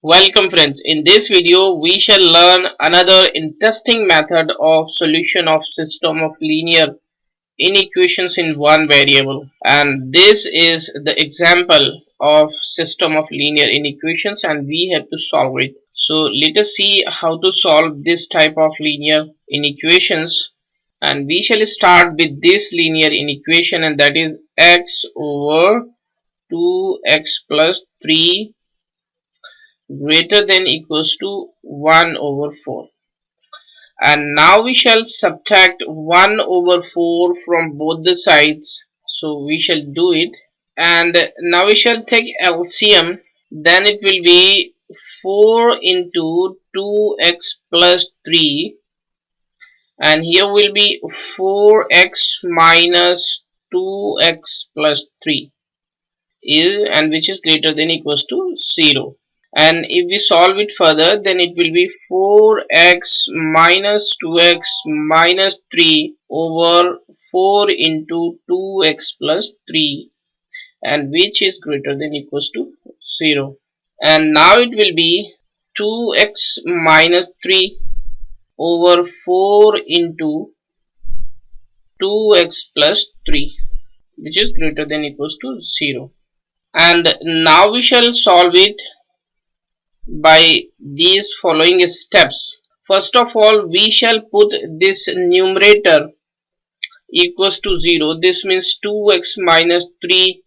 Welcome friends. In this video we shall learn another interesting method of solution of system of linear inequations in one variable, and this is the example of system of linear inequations and we have to solve it. So let us see how to solve this type of linear inequations, and we shall start with this linear inequation, and that is x over 2x plus 3 greater than equals to 1 over 4. And now we shall subtract 1 over 4 from both the sides. So we shall do it. And now we shall take LCM. Then it will be 4 into 2x plus 3. And here will be 4x minus 2x plus 3 is, and which is greater than equals to 0. And if we solve it further, then it will be 4x minus 2x minus 3 over 4 into 2x plus 3, and which is greater than equals to 0. And now it will be 2x minus 3 over 4 into 2x plus 3, which is greater than equals to 0. And now we shall solve it by these following steps. First of all, we shall put this numerator equals to 0. This means 2x minus 3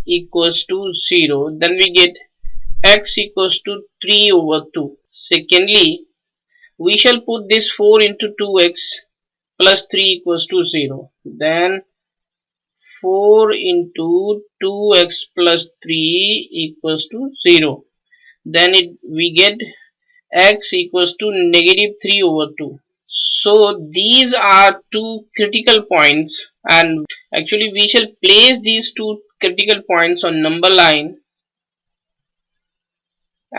equals to 0. Then we get x equals to 3 over 2. Secondly, we shall put this 4 into 2x plus 3 equals to 0. Then 4 into 2x plus 3 equals to 0. Then we get x equals to negative 3 over 2. So these are two critical points, and actually we shall place these two critical points on number line,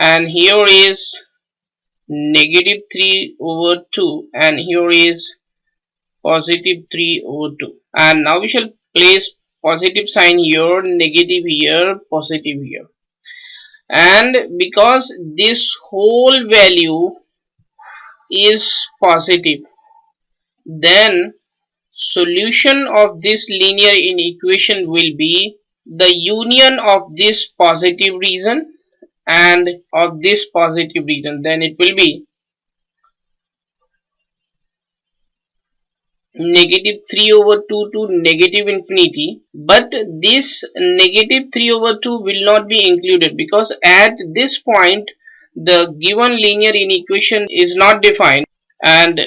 and here is negative 3 over 2 and here is positive 3 over 2. And now we shall place positive sign here, negative here, positive here. And because this whole value is positive, then solution of this linear inequation will be the union of this positive region and of this positive region. Then it will be negative 3 over 2 to negative infinity, but this negative 3 over 2 will not be included because at this point the given linear inequation is not defined, and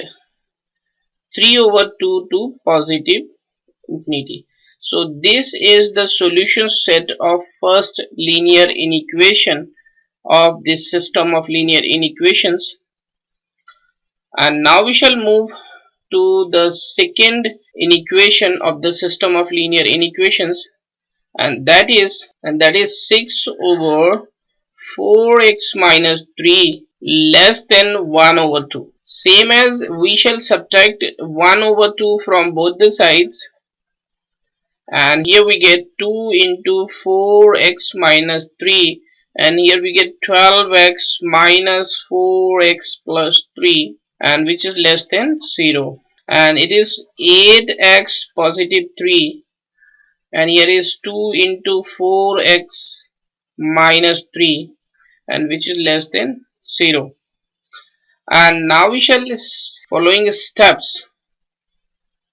3 over 2 to positive infinity. So this is the solution set of first linear inequation of this system of linear inequations. And now we shall move to the second inequation of the system of linear inequations, and that is 6 over 4x minus 3 less than 1 over 2. Same as we shall subtract 1 over 2 from both the sides, and here we get 2 into 4x minus 3, and here we get 12x minus 4x plus 3, and which is less than 0. And it is 8x positive 3, and here is 2 into 4x minus 3, and which is less than 0. And now we shall following steps.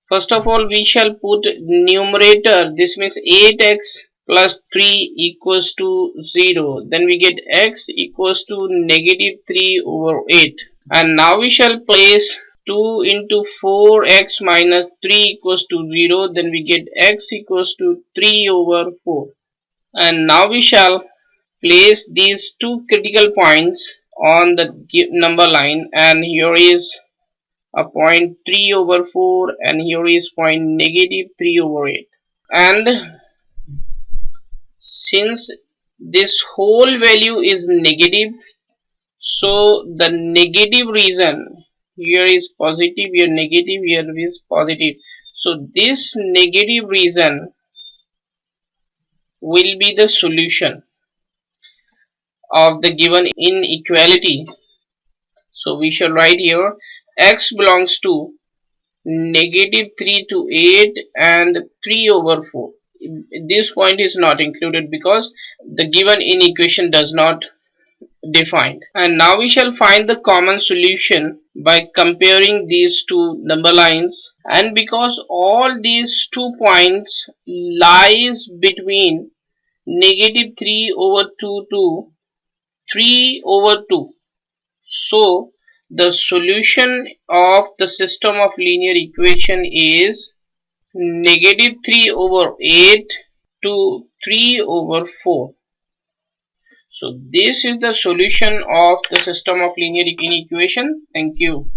First of all, we shall put numerator, this means 8x plus 3 equals to 0. Then we get x equals to negative 3 over 8. And now we shall place 2 into 4x minus 3 equals to 0. Then we get x equals to 3 over 4. And now we shall place these two critical points on the number line, and here is a point 3 over 4 and here is point negative 3 over 8. And since this whole value is negative, so the negative region, here is positive, here negative, here is positive, so this negative region will be the solution. of the given inequality. So we shall write here x belongs to negative 3 to 8 and 3 over 4. This point is not included because the given inequation does not define. And now we shall find the common solution by comparing these two number lines, and because all these 2 points lies between negative 3 over 2 to 3 over 2, so the solution of the system of linear equation is negative 3 over 8 to 3 over 4. So this is the solution of the system of linear inequation. Thank you.